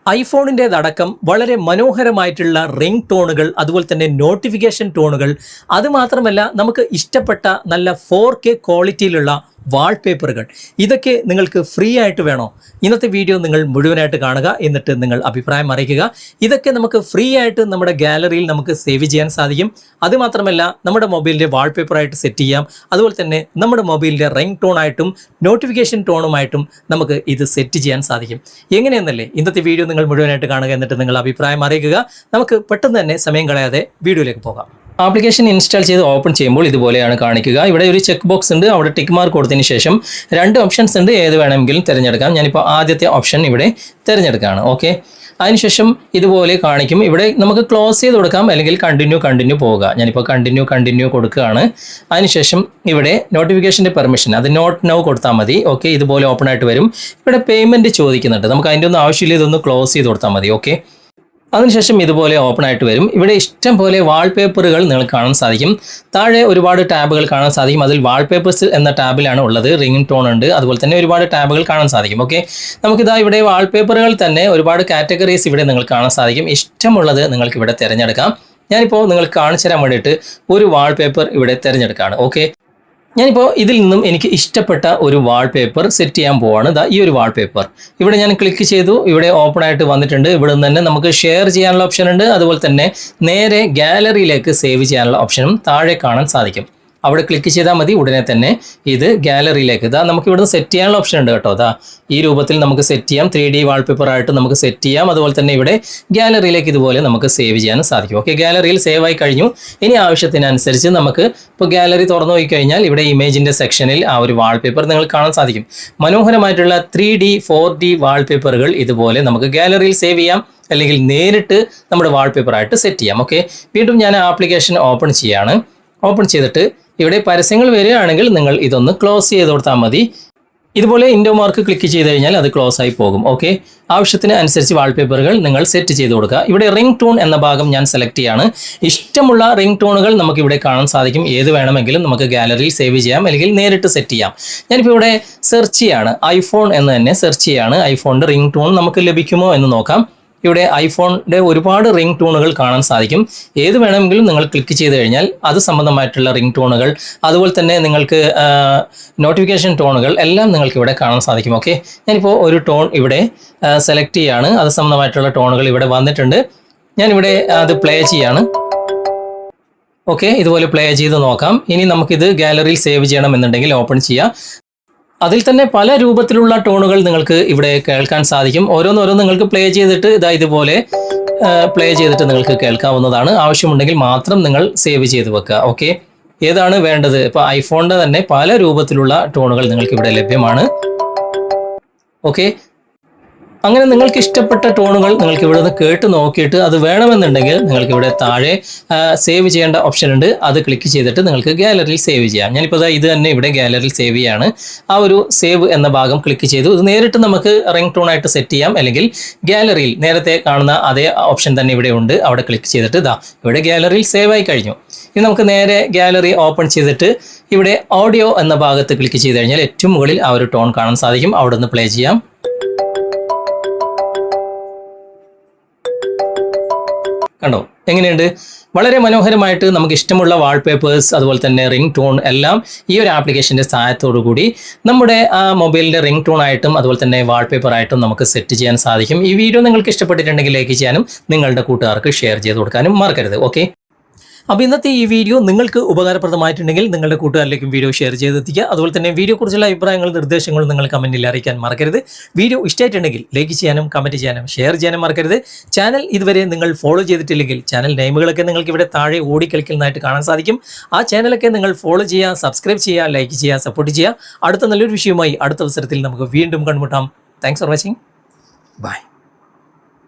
ഐഫോണിൻ്റെതടക്കം വളരെ മനോഹരമായിട്ടുള്ള റിംഗ് ടോണുകൾ, അതുപോലെ തന്നെ നോട്ടിഫിക്കേഷൻ ടോണുകൾ, അതുമാത്രമല്ല നമുക്ക് ഇഷ്ടപ്പെട്ട നല്ല 4K ക്വാളിറ്റിയിലുള്ള വാൾപേപ്പറുകൾ, ഇതൊക്കെ നിങ്ങൾക്ക് ഫ്രീ ആയിട്ട് വേണോ? ഇന്നത്തെ വീഡിയോ നിങ്ങൾ മുഴുവനായിട്ട് കാണുക, എന്നിട്ട് നിങ്ങൾ അഭിപ്രായം അറിയിക്കുക. ഇതൊക്കെ നമുക്ക് ഫ്രീ ആയിട്ട് നമ്മുടെ ഗാലറിയിൽ നമുക്ക് സേവ് ചെയ്യാൻ സാധിക്കും. അതുമാത്രമല്ല നമ്മുടെ മൊബൈലിൻ്റെ വാൾപേപ്പറായിട്ട് സെറ്റ് ചെയ്യാം. അതുപോലെ തന്നെ നമ്മുടെ മൊബൈലിൻ്റെ റിംഗ് ടോണായിട്ടും നോട്ടിഫിക്കേഷൻ ടോണുമായിട്ടും നമുക്ക് ഇത് സെറ്റ് ചെയ്യാൻ സാധിക്കും. എങ്ങനെയെന്നല്ലേ ഇന്നത്തെ വീഡിയോ നിങ്ങൾ മുഴുവനായിട്ട് കാണുക, എന്നിട്ട് നിങ്ങൾ അഭിപ്രായം അറിയിക്കുക. നമുക്ക് പെട്ടെന്ന് തന്നെ സമയം കളയാതെ വീഡിയോയിലേക്ക് പോകാം. ആപ്ലിക്കേഷൻ ഇൻസ്റ്റാൾ ചെയ്ത് ഓപ്പൺ ചെയ്യുമ്പോൾ ഇതുപോലെയാണ് കാണിക്കുക. ഇവിടെ ഒരു ചെക്ക് ബോക്സ് ഉണ്ട്, അവിടെ ടിക്ക് മാർക്ക് കൊടുത്തതിന് ശേഷം 2 ഓപ്ഷൻസ് ഉണ്ട്, ഏത് വേണമെങ്കിലും തിരഞ്ഞെടുക്കാം. ഞാനിപ്പോൾ ആദ്യത്തെ ഓപ്ഷൻ ഇവിടെ തിരഞ്ഞെടുക്കുകയാണ്. ഓക്കെ, അതിനുശേഷം ഇതുപോലെ കാണിക്കും. ഇവിടെ നമുക്ക് ക്ലോസ് ചെയ്ത് കൊടുക്കാം, അല്ലെങ്കിൽ കണ്ടിന്യൂ പോവുക. ഞാനിപ്പോൾ കണ്ടിന്യൂ കൊടുക്കുകയാണ്. അതിനുശേഷം ഇവിടെ നോട്ടിഫിക്കേഷൻ്റെ പെർമിഷൻ, അത് നോട്ട് നൗ കൊടുത്താൽ മതി. ഓക്കെ, ഇതുപോലെ ഓപ്പൺ ആയിട്ട് വരും. ഇവിടെ പേയ്മെൻറ്റ് ചോദിക്കുന്നുണ്ട്, നമുക്ക് അതിൻ്റെ ഒന്നും ആവശ്യമില്ല, ഇതൊന്ന് ക്ലോസ് ചെയ്ത് കൊടുത്താൽ മതി. ഓക്കെ, അതിനുശേഷം ഇതുപോലെ ഓപ്പൺ ആയിട്ട് വരും. ഇവിടെ ഇഷ്ടം പോലെ വാൾപേപ്പറുകൾ നിങ്ങൾക്ക് കാണാൻ സാധിക്കും. താഴെ ഒരുപാട് ടാബുകൾ കാണാൻ സാധിക്കും. അതിൽ വാൾപേപ്പേഴ്സ് എന്ന ടാബിലാണ് ഉള്ളത്. റിംഗ് ടോൺ ഉണ്ട്, അതുപോലെ തന്നെ ഒരുപാട് ടാബുകൾ കാണാൻ സാധിക്കും. ഓക്കെ, നമുക്കിതാ ഇവിടെ വാൾപേപ്പറുകൾ തന്നെ ഒരുപാട് കാറ്റഗറീസ് ഇവിടെ നിങ്ങൾക്ക് കാണാൻ സാധിക്കും. ഇഷ്ടമുള്ളത് നിങ്ങൾക്ക് ഇവിടെ തിരഞ്ഞെടുക്കാം. ഞാനിപ്പോൾ നിങ്ങൾക്ക് കാണിച്ചു തരാൻ വേണ്ടിയിട്ട് ഒരു വാൾപേപ്പർ ഇവിടെ തിരഞ്ഞെടുക്കുകയാണ്. ഓക്കെ, ഞാനിപ്പോൾ ഇതിൽ നിന്നും എനിക്ക് ഇഷ്ടപ്പെട്ട ഒരു വാൾപേപ്പർ സെറ്റ് ചെയ്യാൻ പോവാണ്. ഈ ഒരു വാൾപേപ്പർ ഇവിടെ ഞാൻ ക്ലിക്ക് ചെയ്തു. ഇവിടെ ഓപ്പൺ ആയിട്ട് വന്നിട്ടുണ്ട്. ഇവിടെ നിന്ന് തന്നെ നമുക്ക് ഷെയർ ചെയ്യാനുള്ള ഓപ്ഷൻ ഉണ്ട്, അതുപോലെ തന്നെ നേരെ ഗാലറിയിലേക്ക് സേവ് ചെയ്യാനുള്ള ഓപ്ഷനും താഴെ കാണാൻ സാധിക്കും. അവിടെ ക്ലിക്ക് ചെയ്താൽ മതി, ഉടനെ തന്നെ ഇത് ഗാലറിയിലേക്ക് നമുക്ക് ഇവിടുന്ന് സെറ്റ് ചെയ്യാനുള്ള ഓപ്ഷൻ ഉണ്ട് കേട്ടോ. ഈ രൂപത്തിൽ നമുക്ക് സെറ്റ് ചെയ്യാം. 3D വാൾപേപ്പറായിട്ട് നമുക്ക് സെറ്റ് ചെയ്യാം. അതുപോലെ തന്നെ ഇവിടെ ഗാലറിയിലേക്ക് ഇതുപോലെ നമുക്ക് സേവ് ചെയ്യാനും സാധിക്കും. ഓക്കെ, ഗാലറിയിൽ സേവ് ആയി കഴിഞ്ഞു. ഇനി ആവശ്യത്തിനനുസരിച്ച് നമുക്ക് ഇപ്പോൾ ഗാലറി തുറന്നു പോയി കഴിഞ്ഞാൽ ഇവിടെ ഇമേജിൻ്റെ സെക്ഷനിൽ ആ ഒരു വാൾപേപ്പർ നിങ്ങൾക്ക് കാണാൻ സാധിക്കും. മനോഹരമായിട്ടുള്ള 3D 4D വാൾപേപ്പറുകൾ ഇതുപോലെ നമുക്ക് ഗാലറിയിൽ സേവ് ചെയ്യാം, അല്ലെങ്കിൽ നേരിട്ട് നമ്മുടെ വാൾപേപ്പറായിട്ട് സെറ്റ് ചെയ്യാം. ഓക്കെ, വീണ്ടും ഞാൻ ആപ്ലിക്കേഷൻ ഓപ്പൺ ചെയ്യാണ്. ഓപ്പൺ ചെയ്തിട്ട് ഇവിടെ പരസ്യങ്ങൾ വരികയാണെങ്കിൽ നിങ്ങൾ ഇതൊന്ന് ക്ലോസ് ചെയ്ത് കൊടുത്താൽ മതി. ഇതുപോലെ ഇൻഡോ മാർക്ക് ക്ലിക്ക് ചെയ്ത് കഴിഞ്ഞാൽ അത് ക്ലോസ് ആയി പോകും. ഓക്കെ, ആവശ്യത്തിന് അനുസരിച്ച് വാൾപേപ്പറുകൾ നിങ്ങൾ സെറ്റ് ചെയ്ത് കൊടുക്കുക. ഇവിടെ റിംഗ് ടോൺ എന്ന ഭാഗം ഞാൻ സെലക്ട് ചെയ്യാണ്. ഇഷ്ടമുള്ള റിംഗ് ടോണുകൾ നമുക്ക് ഇവിടെ കാണാൻ സാധിക്കും. ഏത് വേണമെങ്കിലും നമുക്ക് ഗാലറിയിൽ സേവ് ചെയ്യാം, അല്ലെങ്കിൽ നേരിട്ട് സെറ്റ് ചെയ്യാം. ഞാനിപ്പോൾ ഇവിടെ സെർച്ച് ചെയ്യാണ്, ഐഫോൺ എന്ന് തന്നെ സെർച്ച് ചെയ്യാണ്. ഐഫോണിൻ്റെ റിംഗ് ടോൺ നമുക്ക് ലഭിക്കുമോ എന്ന് നോക്കാം. ഇവിടെ ഐഫോണിൻ്റെ ഒരുപാട് റിംഗ് ടോണുകൾ കാണാൻ സാധിക്കും. ഏത് വേണമെങ്കിലും നിങ്ങൾ ക്ലിക്ക് ചെയ്ത് കഴിഞ്ഞാൽ അത് സംബന്ധമായിട്ടുള്ള റിംഗ് ടോണുകൾ, അതുപോലെ തന്നെ നിങ്ങൾക്ക് നോട്ടിഫിക്കേഷൻ ടോണുകൾ എല്ലാം നിങ്ങൾക്ക് ഇവിടെ കാണാൻ സാധിക്കും. ഓക്കെ, ഞാനിപ്പോൾ ഒരു ടോൺ ഇവിടെ സെലക്ട് ചെയ്യാണ്. അത് സംബന്ധമായിട്ടുള്ള ടോണുകൾ ഇവിടെ വന്നിട്ടുണ്ട്. ഞാനിവിടെ അത് പ്ലേ ചെയ്യാണ്. ഓക്കെ, ഇതുപോലെ പ്ലേ ചെയ്ത് നോക്കാം. ഇനി നമുക്കിത് ഗാലറിയിൽ സേവ് ചെയ്യണമെന്നുണ്ടെങ്കിൽ ഓപ്പൺ ചെയ്യാം. അതിൽ തന്നെ പല രൂപത്തിലുള്ള ടോണുകൾ നിങ്ങൾക്ക് ഇവിടെ കേൾക്കാൻ സാധിക്കും. ഓരോന്നോരോന്ന് നിങ്ങൾക്ക് പ്ലേ ചെയ്തിട്ട് ഇതുപോലെ പ്ലേ ചെയ്തിട്ട് നിങ്ങൾക്ക് കേൾക്കാവുന്നതാണ്. ആവശ്യമുണ്ടെങ്കിൽ മാത്രം നിങ്ങൾ സേവ് ചെയ്ത് വെക്കുക. ഓക്കെ, ഏതാണ് വേണ്ടത്? ഇപ്പോൾ ഐഫോണിൻ്റെ തന്നെ പല രൂപത്തിലുള്ള ടോണുകൾ നിങ്ങൾക്ക് ഇവിടെ ലഭ്യമാണ്. ഓക്കെ, അങ്ങനെ നിങ്ങൾക്ക് ഇഷ്ടപ്പെട്ട ടോണുകൾ നിങ്ങൾക്ക് ഇവിടെ നിന്ന് കേട്ട് നോക്കിയിട്ട് അത് വേണമെന്നുണ്ടെങ്കിൽ നിങ്ങൾക്ക് ഇവിടെ താഴെ സേവ് ചെയ്യേണ്ട ഓപ്ഷൻ ഉണ്ട്. അത് ക്ലിക്ക് ചെയ്തിട്ട് നിങ്ങൾക്ക് ഗാലറിയിൽ സേവ് ചെയ്യാം. ഞാനിപ്പോൾ ഇത് തന്നെ ഇവിടെ ഗാലറിയിൽ സേവ് ചെയ്യാണ്. ആ ഒരു സേവ് എന്ന ഭാഗം ക്ലിക്ക് ചെയ്തു. ഇത് നേരിട്ട് നമുക്ക് റിംഗ് ടോൺ ആയിട്ട് സെറ്റ് ചെയ്യാം, അല്ലെങ്കിൽ ഗാലറിയിൽ നേരത്തെ കാണുന്ന അതേ ഓപ്ഷൻ തന്നെ ഇവിടെ ഉണ്ട്. അവിടെ ക്ലിക്ക് ചെയ്തിട്ട് ഇവിടെ ഗാലറിയിൽ സേവ് ആയി കഴിഞ്ഞു. ഇനി നമുക്ക് നേരെ ഗാലറി ഓപ്പൺ ചെയ്തിട്ട് ഇവിടെ ഓഡിയോ എന്ന ഭാഗത്ത് ക്ലിക്ക് ചെയ്ത് കഴിഞ്ഞാൽ ഏറ്റവും മുകളിൽ ആ ഒരു ടോൺ കാണാൻ സാധിക്കും. അവിടെ നിന്ന് പ്ലേ ചെയ്യാം. കണ്ടോ എങ്ങനെയുണ്ട്? വളരെ മനോഹരമായിട്ട് നമുക്ക് ഇഷ്ടമുള്ള വാൾപേപ്പേഴ്സ്, അതുപോലെ തന്നെ റിംഗ് ടോൺ എല്ലാം ഈ ഒരു ആപ്ലിക്കേഷൻ്റെ സഹായത്തോടു കൂടി നമ്മുടെ ആ മൊബൈലിൻ്റെ റിംഗ് ടോൺ ആയിട്ടും അതുപോലെ തന്നെ വാൾപേപ്പറായിട്ടും നമുക്ക് സെറ്റ് ചെയ്യാൻ സാധിക്കും. ഈ വീഡിയോ നിങ്ങൾക്ക് ഇഷ്ടപ്പെട്ടിട്ടുണ്ടെങ്കിൽ ലൈക്ക് ചെയ്യാനും നിങ്ങളുടെ കൂട്ടുകാർക്ക് ഷെയർ ചെയ്ത് കൊടുക്കാനും മറക്കരുത്. ഓക്കെ, അപ്പോൾ ഇന്നത്തെ ഈ വീഡിയോ നിങ്ങൾക്ക് ഉപകാരപ്രദമായിട്ടുണ്ടെങ്കിൽ നിങ്ങളുടെ കൂട്ടുകാരിലേക്കും വീഡിയോ ഷെയർ ചെയ്തെത്തിക്കുക. അതുപോലെ തന്നെ വീഡിയോയെക്കുറിച്ചുള്ള അഭിപ്രായങ്ങളും നിർദ്ദേശങ്ങളും നിങ്ങൾ കമൻറ്റിൽ അറിയിക്കാൻ മറക്കരുത്. വീഡിയോ ഇഷ്ടമായിട്ടുണ്ടെങ്കിൽ ലൈക്ക് ചെയ്യാനും കമൻറ്റ് ചെയ്യാനും ഷെയർ ചെയ്യാനും മറക്കരുത്. ചാനൽ ഇതുവരെ നിങ്ങൾ ഫോളോ ചെയ്തിട്ടില്ലെങ്കിൽ ചാനൽ നെയിമുകളൊക്കെ നിങ്ങൾക്ക് ഇവിടെ താഴെ ഓടിക്കളിക്കുന്നതായിട്ട് കാണാൻ സാധിക്കും. ആ ചാനലൊക്കെ നിങ്ങൾ ഫോളോ ചെയ്യുക, സബ്സ്ക്രൈബ് ചെയ്യുക, ലൈക്ക് ചെയ്യുക, സപ്പോർട്ട് ചെയ്യുക. അടുത്ത നല്ലൊരു വിഷയവുമായി അടുത്ത അവസരത്തിൽ നമുക്ക് വീണ്ടും കണ്ടുമുട്ടാം. Thanks for watching. ബൈ.